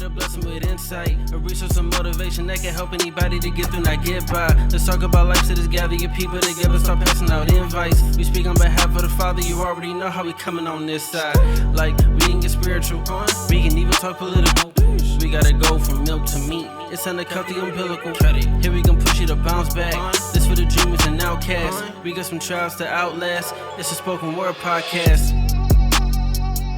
a blessing with insight, a resource of motivation that can help anybody to get through, not get by. Let's talk about life, so let's gather your people together, start passing out invites. We speak on behalf of the Father, you already know how we coming on this side. Like, we can get spiritual, we can even talk political. We gotta go from milk to meat, it's time to cut the umbilical. Here we can push you to bounce back, this for the dreamers and outcasts. We got some trials to outlast, it's a spoken word podcast.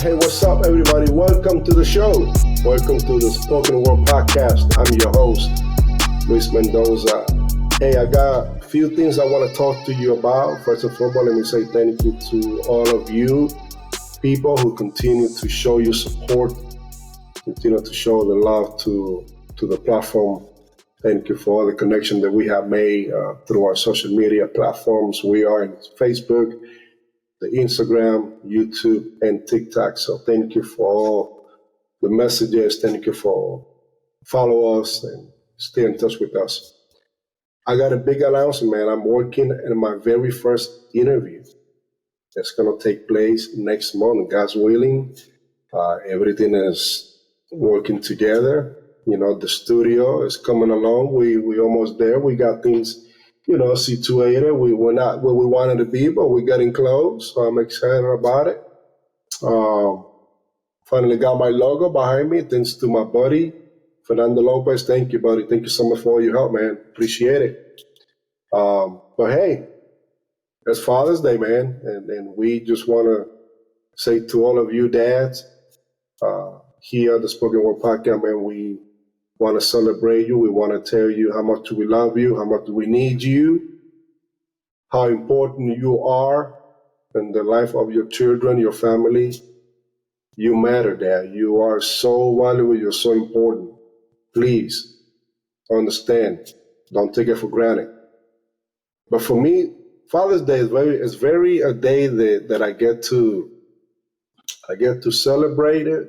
Hey, what's up, everybody? Welcome to the show. Welcome to the Spoken Word Podcast. I'm your host, Luis Mendoza. Hey, I got a few things I want to talk to you about. First and foremost, let me say thank you to all of you people who continue to show your support, continue to show the love to the platform. Thank you for all the connection that we have made through our social media platforms. We are in Facebook, the Instagram, YouTube, and TikTok. So thank you for all the messages. Thank you for follow us and stay in touch with us. I got a big announcement, man. I'm working on my very first interview. That's going to take place next month, God's willing. Everything is working together. You know, the studio is coming along. We almost there. We got things situated. We're not where we wanted to be, but we're getting close. So I'm excited about it. Finally got my logo behind me, thanks to my buddy, Fernando Lopez. Thank you, buddy. Thank you so much for all your help, man. Appreciate it. But hey, it's Father's Day, man. And we just want to say to all of you dads here at the Spoken Word Podcast, man, we want to celebrate you. We want to tell you how much we love you, how much we need you, how important you are in the life of your children, your family. You matter, Dad. You are so valuable. You're so important. Please understand. Don't take it for granted. But for me, Father's Day is very a day that I get to celebrate it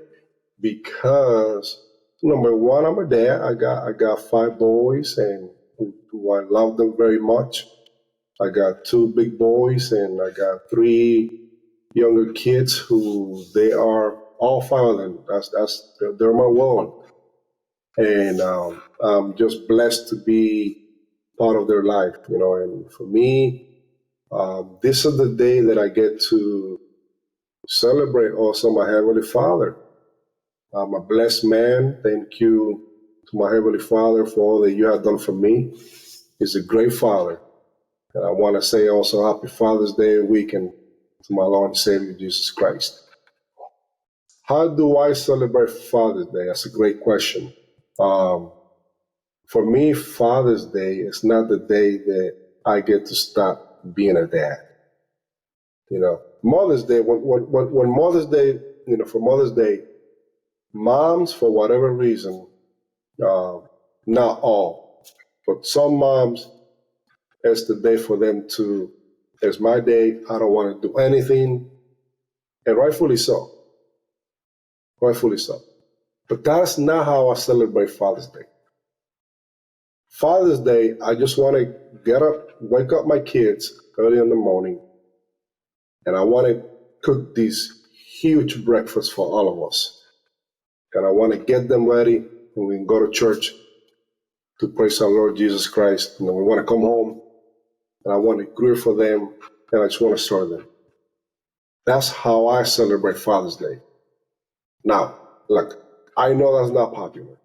because number one, I'm a dad. I got 5 boys, and who I love them very much. I got 2 big boys, and I got 3 younger kids who they are all 5 of them. They're my world, and I'm just blessed to be part of their life, And for me, this is the day that I get to celebrate also my Heavenly Father. I'm a blessed man. Thank you to my Heavenly Father for all that you have done for me. He's a great Father. And I want to say also Happy Father's Day weekend to my Lord and Savior, Jesus Christ. How do I celebrate Father's Day? That's a great question. For me, Father's Day is not the day that I get to stop being a dad. Mother's Day, when Mother's Day, for Mother's Day, moms, for whatever reason, not all, but some moms, it's the day for them it's my day, I don't want to do anything, and rightfully so. Rightfully so. But that's not how I celebrate Father's Day. Father's Day, I just want to get up, wake up my kids early in the morning, and I want to cook this huge breakfast for all of us. And I want to get them ready when we can go to church to praise our Lord Jesus Christ. And then we want to come home, and I want to grill for them, and I just want to serve them. That's how I celebrate Father's Day. Now, look, I know that's not popular.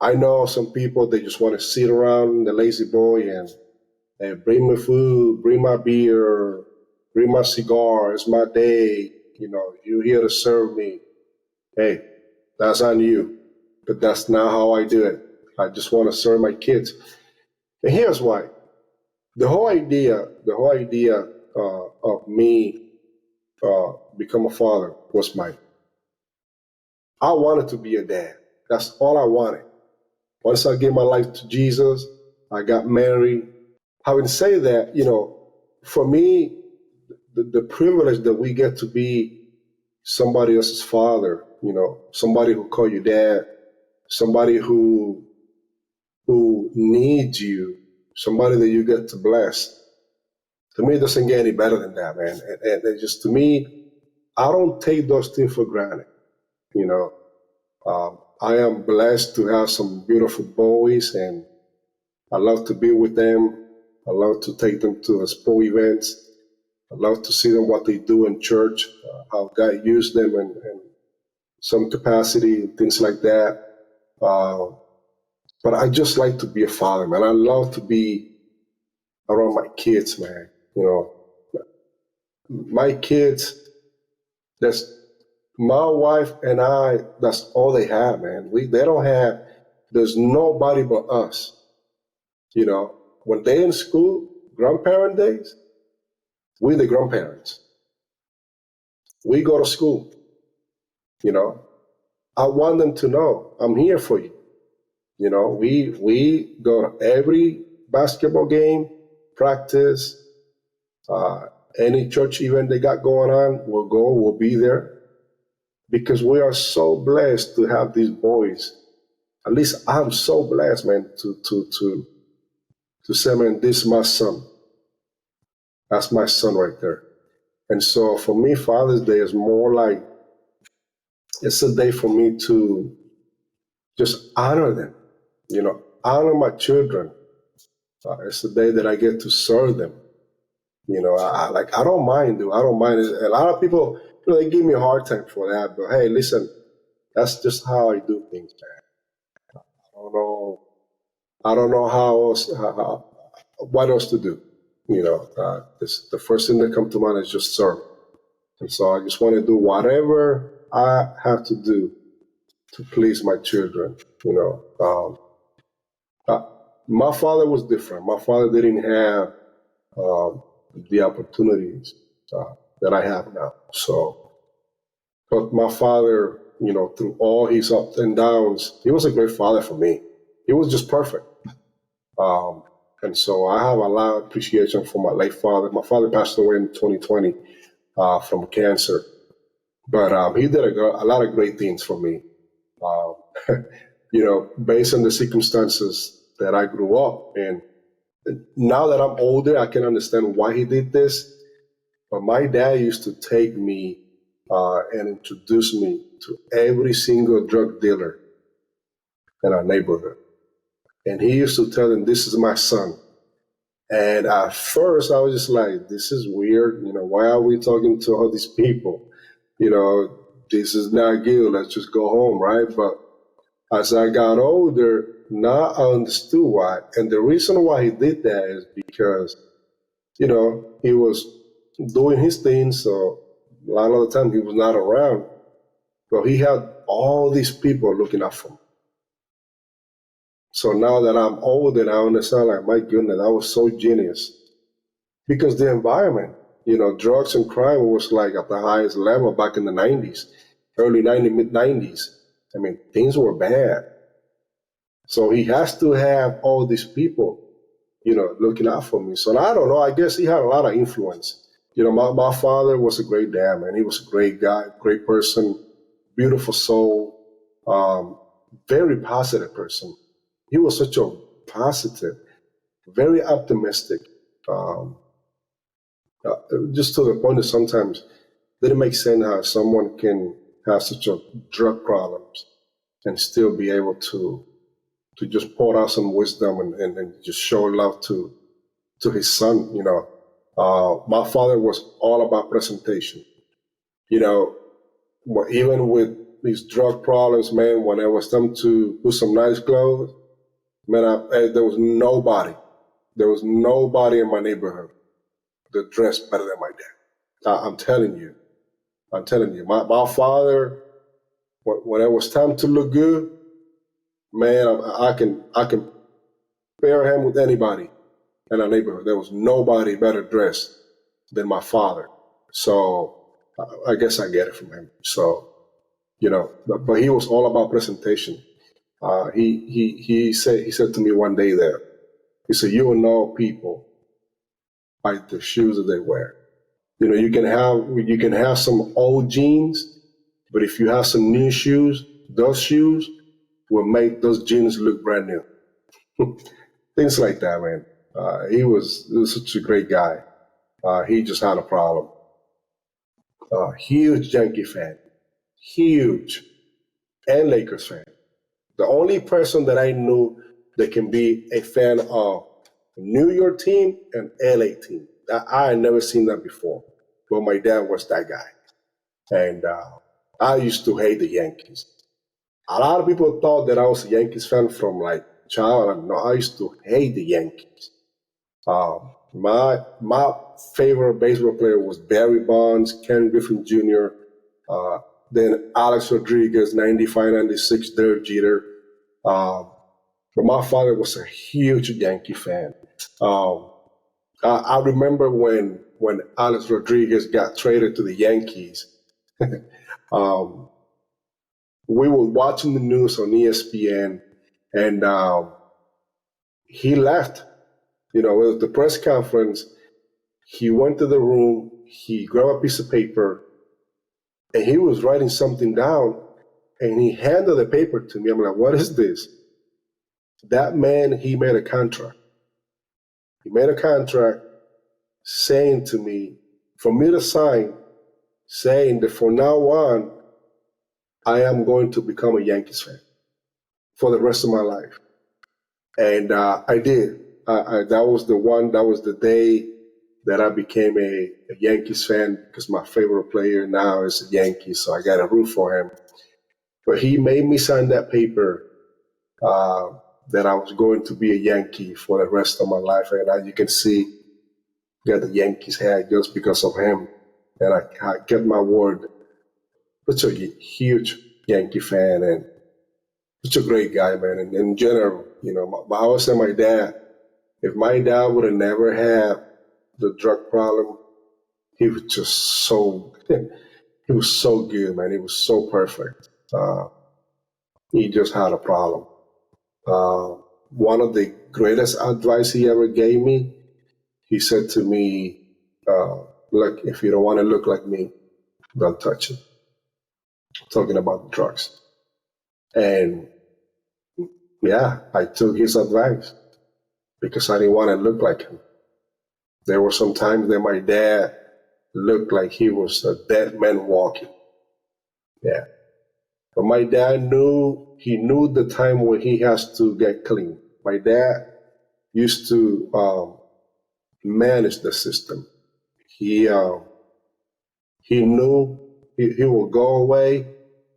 I know some people, they just want to sit around the lazy boy and bring my food, bring my beer, bring my cigar. It's my day. You're here to serve me. Hey, that's on you. But that's not how I do it. I just want to serve my kids. And here's why. The whole idea of me become a father was mine. I wanted to be a dad. That's all I wanted. Once I gave my life to Jesus, I got married. Having said that, for me, the privilege that we get to be somebody else's father, somebody who call you dad, somebody who needs you, somebody that you get to bless. To me, it doesn't get any better than that, man. And just to me, I don't take those things for granted. I am blessed to have some beautiful boys, and I love to be with them. I love to take them to the sport events. I love to see them what they do in church, how God used them in some capacity, things like that. Uh, but I just like to be a father, man. I love to be around my kids, man. You know, my kids, that's my wife and I, that's all they have, man. They don't have, there's nobody but us. You know, when they in school, grandparent days, we the grandparents. We go to school, you know. I want them to know I'm here for you. You know, we go to every basketball game, practice, uh, any church event they got going on, we'll go, we'll be there because we are so blessed to have these boys. At least I'm so blessed, man, to say, man, this is my son. That's my son right there. And so for me, Father's Day is more like it's a day for me to just honor them, you know, honor my children. It's the day that I get to serve them. You know, I don't mind, dude. I don't mind. A lot of people, you know, they give me a hard time for that. But hey, listen, that's just how I do things, man. I don't know. I don't know how else, what else to do. You know, the first thing that comes to mind is just serve. And so I just want to do whatever I have to do to please my children. You know, my father was different. My father didn't have the opportunities that I have now. So, but my father, you know, through all his ups and downs, he was a great father for me. He was just perfect. Um, and so I have a lot of appreciation for my late father. My father passed away in 2020 from cancer, but he did a lot of great things for me. Um, you know, based on the circumstances that I grew up in. Now that I'm older, I can understand why he did this. But my dad used to take me and introduce me to every single drug dealer in our neighborhood. And he used to tell them, "This is my son." And at first, I was just like, "This is weird. You know, why are we talking to all these people? You know, this is not good. Let's just go home, right?" But as I got older, now I understood why. And the reason why he did that is because, you know, he was doing his thing. So a lot of the time he was not around. But he had all these people looking out for him. So now that I'm older, I understand, like, my goodness, that was so genius. Because the environment, you know, drugs and crime was like at the highest level back in the 90s, early 90s, mid 90s. I mean, things were bad. So he has to have all these people, you know, looking out for me. So I don't know. I guess he had a lot of influence. You know, my father was a great dad, man. He was a great guy, great person, beautiful soul, very positive person. He was such a positive, very optimistic, um, just to the point that sometimes it didn't make sense how someone can have such a drug problems and still be able to just pour out some wisdom and just show love to his son. You know, my father was all about presentation. You know, even with these drug problems, man, when it was time to put some nice clothes, man, there was nobody. There was nobody in my neighborhood that dressed better than my dad. I'm telling you. I'm telling you. My father, when it was time to look good, man, I can pair him with anybody in our neighborhood. There was nobody better dressed than my father. So I guess I get it from him. So, you know, but he was all about presentation. He said to me one day there, he said, "You will know people by the shoes that they wear. You know, you can have some old jeans, but if you have some new shoes, those shoes will make those jeans look brand new." Things like that, man. He was such a great guy. He just had a problem. Huge Yankee fan, huge. and Lakers fan. The only person that I knew that can be a fan of New York team and LA team. I had never seen that before, but my dad was that guy. And I used to hate the Yankees. A lot of people thought that I was a Yankees fan from like child. No, I used to hate the Yankees. My favorite baseball player was Barry Bonds, Ken Griffin Jr., uh, then Alex Rodriguez, 95, 96, Derek Jeter. Um, but my father was a huge Yankee fan. Um, I remember when Alex Rodriguez got traded to the Yankees. um, we were watching the news on ESPN, and he left. You know, with the press conference, he went to the room, he grabbed a piece of paper, and he was writing something down, and he handed the paper to me. I'm like, what is this? That man, he made a contract. He made a contract saying to me, for me to sign, saying that from now on, I am going to become a Yankees fan for the rest of my life. And I did. That was the one, that was the day that I became a Yankees fan because my favorite player now is a Yankee, so I got to root for him. But he made me sign that paper uh, that I was going to be a Yankee for the rest of my life. And as you can see, got the Yankees hat just because of him. And I kept my word. Such a huge Yankee fan and such a great guy, man. And in general, you know, I always say my dad, if my dad would have never had the drug problem, he was just so, he was so good, man. He was so perfect. He just had a problem. One of the greatest advice he ever gave me, he said to me, look, if you don't want to look like me, don't touch it. Talking about drugs. And yeah, I took his advice because I didn't want to look like him. There were some times that my dad looked like he was a dead man walking. Yeah. But my dad he knew the time when he has to get clean. My dad used to manage the system. He he knew he would go away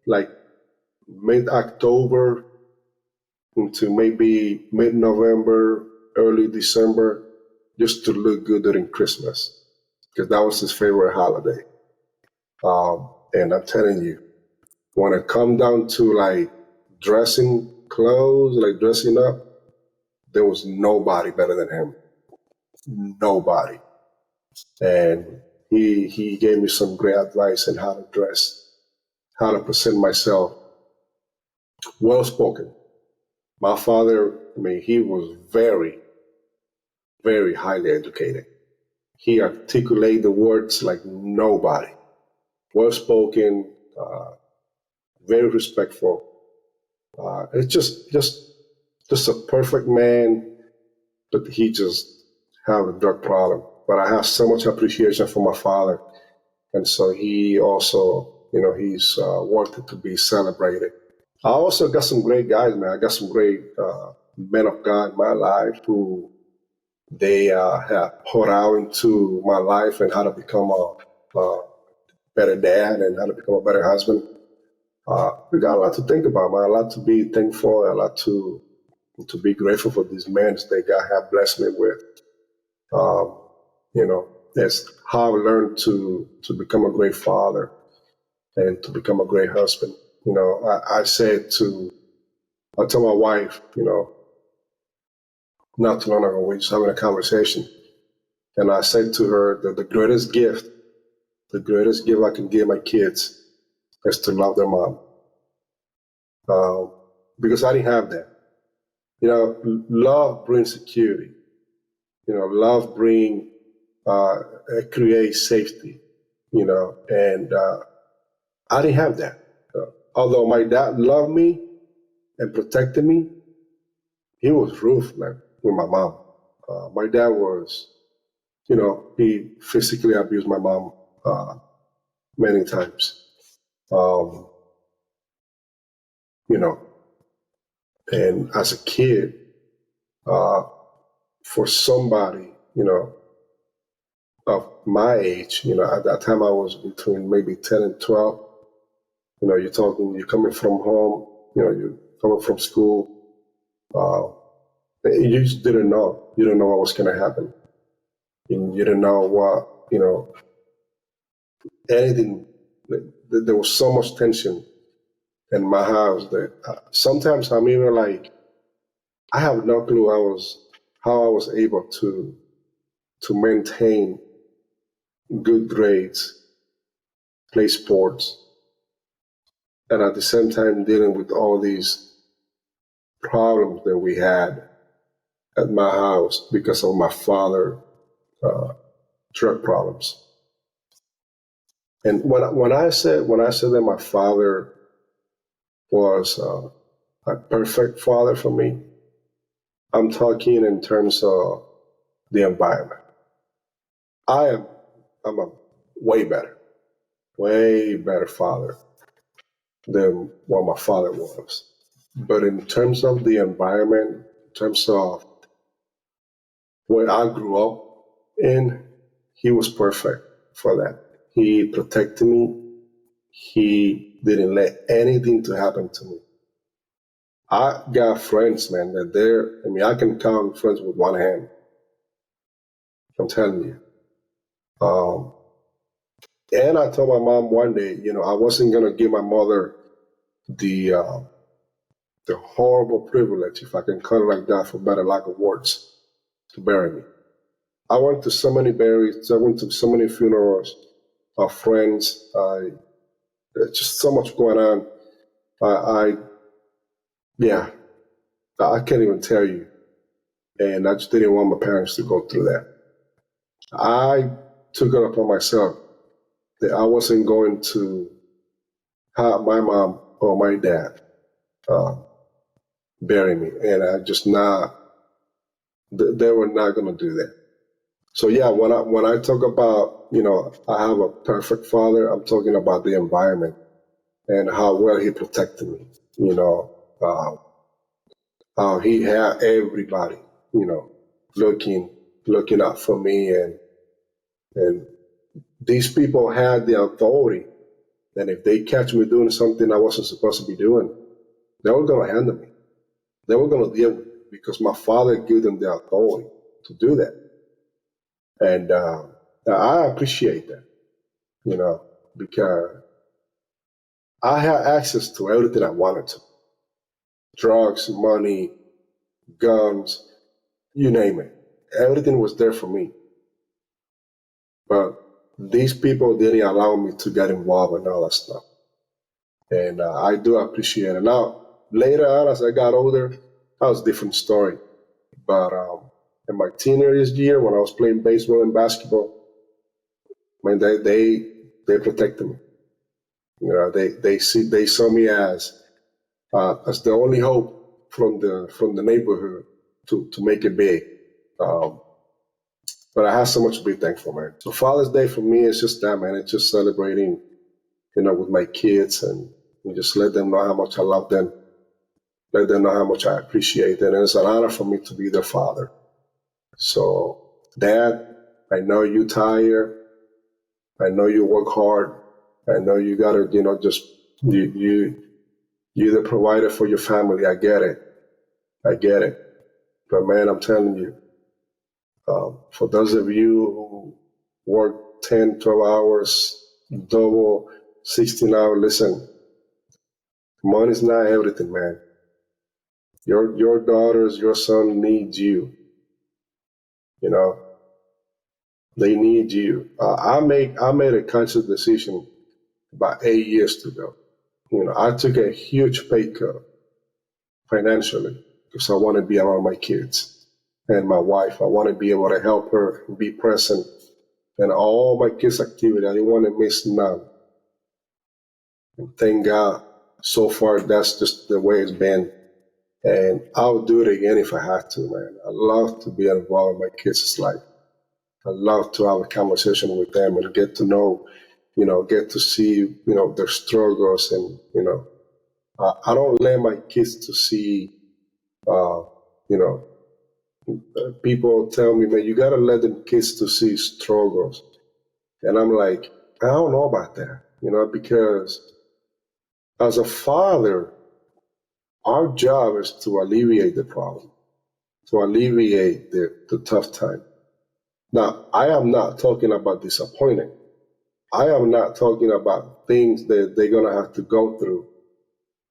like mid-October into maybe mid-November, early December, just to look good during Christmas, because that was his favorite holiday. And I'm telling you, when it come down to like dressing clothes, like dressing up, there was nobody better than him. Nobody. And he gave me some great advice on how to dress, how to present myself. Well spoken. My father, I mean, he was very, very highly educated. He articulated the words like nobody. Well spoken, very respectful. It's just a perfect man, but he just have a drug problem. But I have so much appreciation for my father, and so he also, you know, he's worth it to be celebrated. I also got some great guys, man. I got some great men of God in my life who they have poured out into my life and how to become a better dad and how to become a better husband. We got a lot to think about, man. A lot to be thankful, a lot to be grateful for these men that God have blessed me with. Um, you know, that's how I learned to become a great father and to become a great husband. You know, I tell my wife, you know, not too long ago, we were just having a conversation, and I said to her that the greatest gift I can give my kids is to love their mom, because I didn't have that. You know, love brings security. You know, love uh, creates safety. You know, and I didn't have that. Although my dad loved me and protected me, he was ruthless with my mom. My dad was, you know, he physically abused my mom many times. Um, you know. And as a kid, for somebody, of my age, at that time I was between maybe 10 and 12, you're coming from home, you're coming from school, uh, you just didn't know. You didn't know what was going to happen. And you didn't know what, anything. There was so much tension in my house that sometimes I'm even like, I have no clue how I was able to maintain good grades, play sports, and at the same time dealing with all these problems that we had at my house because of my father drug problems. And when I said that my father was a perfect father for me, I'm talking in terms of the environment. I am I'm a way better father than what my father was. But in terms of the environment, in terms of where I grew up in, he was perfect for that. He protected me. He didn't let anything to happen to me. I got friends, man, I can count friends with one hand. I'm telling you. Um, and I told my mom one day, I wasn't gonna give my mother the uh, the horrible privilege, if I can call it like that, for better lack of words, to bury me. I went to so many burials. I went to so many funerals of friends. There's just so much going on. I yeah, I can't even tell you. And I just didn't want my parents to go through that. I took it upon myself that I wasn't going to have my mom or my dad uh, bury me, and I just not. They were not going to do that. So yeah, when I talk about I have a perfect father, I'm talking about the environment and how well he protected me. You know, uh, how he had everybody, you know, looking looking out for me, and these people had the authority that if they catch me doing something I wasn't supposed to be doing, they were going to handle me. They were going to deal with it because my father gave them the authority to do that, and I appreciate that, because I had access to everything I wanted to: drugs, money, guns, you name it. Everything was there for me. But these people didn't allow me to get involved in all that stuff. And I do appreciate it. Now, later on, as I got older, that was a different story. But in my teenage year, when I was playing baseball and basketball, I mean, they protected me. They saw me as the only hope from the neighborhood to make it big. Um, but I have so much to be thankful, man. So Father's Day for me is just that, man. It's just celebrating, with my kids, and just let them know how much I love them, let them know how much I appreciate them. And it's an honor for me to be their father. So, Dad, I know you tired. I know you work hard. I know you gotta, just you're the provider for your family. I get it. I get it. But man, I'm telling you, for those of you who work 10, 12 hours, double, 16 hours, listen, money's not everything, man. Your daughters, your son needs you. You know, they need you. I made a conscious decision about 8 years ago. I took a huge pay cut financially because I want to be around my kids and my wife. I want to be able to help her and be present in all my kids' activity. I didn't want to miss none. And thank God, so far that's just the way it's been. And I would do it again if I had to, man. I love to be involved in my kids' life. I love to have a conversation with them and get to know, get to see, their struggles and, I don't let my kids to see, uh, you know, people tell me, man, you got to let them kids to see struggles. And I'm like, I don't know about that, because as a father, our job is to alleviate the problem, to alleviate the tough time. Now, I am not talking about disappointing. I am not talking about things that they're going to have to go through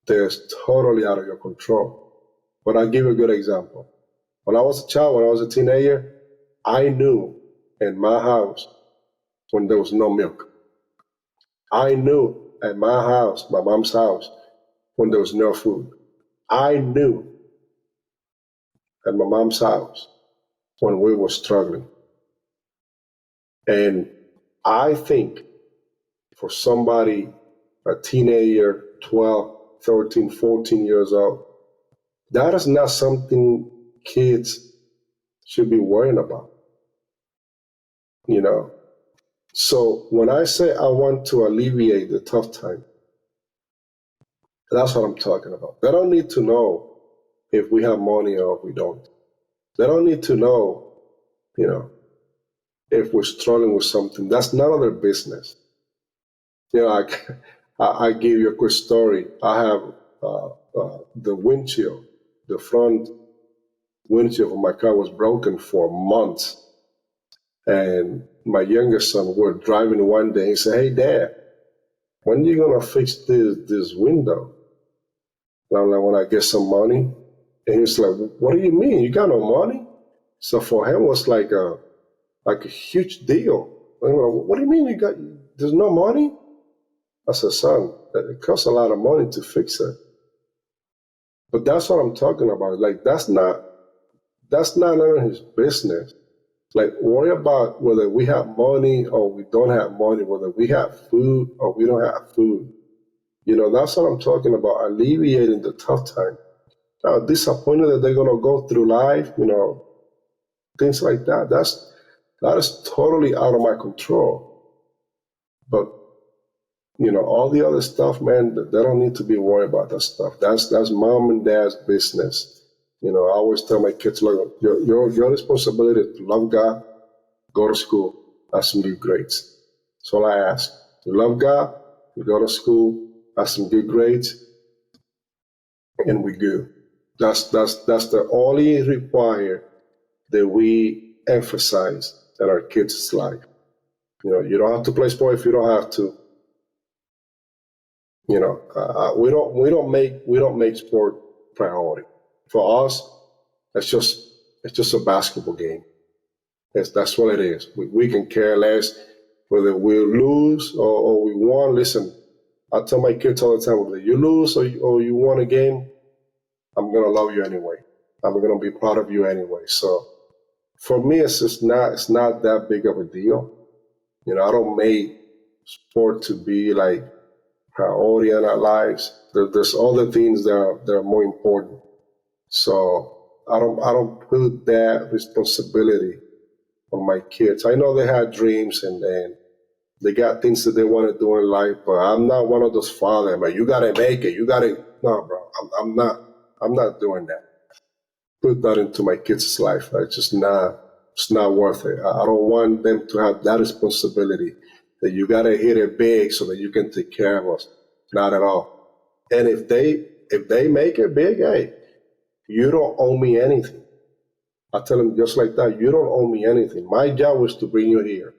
that's totally out of your control. But I'll give you a good example. When I was a child, when I was a teenager, I knew in my house when there was no milk. I knew at my house, my mom's house, when there was no food. I knew at my mom's house when we were struggling. And I think for somebody, a teenager, 12, 13, 14 years old, that is not something kids should be worrying about, you know? So when I say I want to alleviate the tough time, that's what I'm talking about. They don't need to know if we have money or if we don't. They don't need to know, you know, if we're struggling with something. That's none of their business. Like I give you a quick story. I have the windshield, the front windshield of my car was broken for months. And my youngest son, we're driving one day. He said, "Hey, Dad, when are you gonna fix this window?" And I'm like, "When I get some money." And he's like, "What do you mean? You got no money?" So for him, it was like a huge deal. I'm like, "What do you mean you got? There's no money?" I said, "Son, it costs a lot of money to fix it." But that's what I'm talking about. Like that's not none of his business. Like worry about whether we have money or we don't have money, whether we have food or we don't have food. That's what I'm talking about, alleviating the tough time. Now, disappointed that they're gonna go through life, things like that. That is totally out of my control. But all the other stuff, man, they don't need to be worried about that stuff. That's mom and dad's business. I always tell my kids, look, your responsibility is to love God, go to school, have some good grades. That's all I ask. You love God, you go to school, have some good grades, and we good. That's the only require that we emphasize in our kids' life. You don't have to play sport if you don't have to. We don't make sport priority. For us, it's just a basketball game. That's what it is. We can care less whether we lose or we won. Listen, I tell my kids all the time, whether you lose or you won a game, I'm gonna love you anyway. I'm gonna be proud of you anyway. So for me, it's not that big of a deal. I don't make sport to be like priority in our lives. There's other things that are more important. So I don't put that responsibility on my kids. I know they had dreams and they got things that they want to do in life, but I'm not one of those fathers. But you gotta make it. You gotta no, bro. I'm not. I'm not doing that. Put that into my kids' life. It's just not. It's not worth it. I don't want them to have that responsibility that you gotta hit it big so that you can take care of us. Not at all. And if they make it big, hey, you don't owe me anything. I tell them just like that. You don't owe me anything. My job was to bring you here,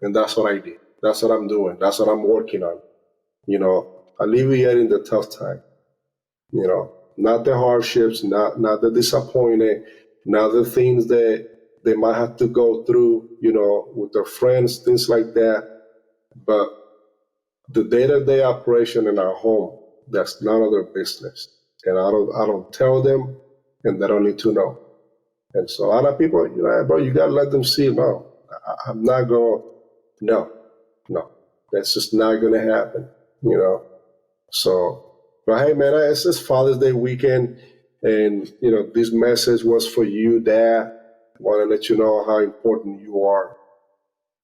and that's what I did. That's what I'm doing. That's what I'm working on. Alleviating the tough time. Not the hardships, not the disappointment, not the things that they might have to go through, with their friends, things like that. But the day-to-day operation in our home, that's none of their business. And I don't tell them, and they don't need to know. And so other people, bro, you gotta let them see. No, I'm not gonna. No, no, that's just not gonna happen. So, but hey, man, it's this Father's Day weekend, and this message was for you, Dad. I want to let you know how important you are,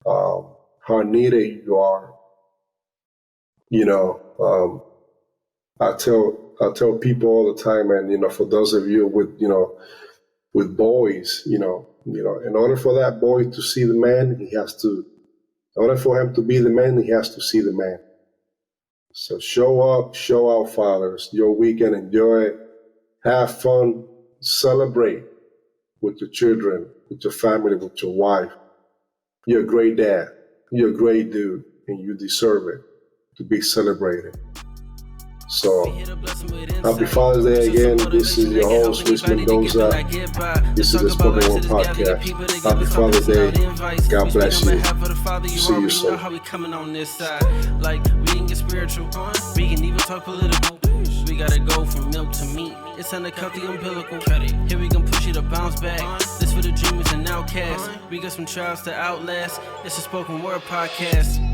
how needed you are. You know, um, I tell people all the time, and for those of you with boys, in order for that boy to see the man, in order for him to be the man, he has to see the man. So show up, show out, fathers. Your weekend, enjoy it, have fun, celebrate with your children, with your family, with your wife. You're a great dad. You're a great dude, and you deserve it to be celebrated. So, happy Father's Day again. This is your host, Luis Mendoza. This is the Spoken Word Podcast. Happy Father's Day. God bless you. See you soon. Like, we can get spiritual. We can even talk political. We gotta go from milk to meat. It's time to cut the umbilical. Here we gon' push you to bounce back. This for the dreamers and outcasts. We got some trials to outlast. It's a Spoken Word Podcast.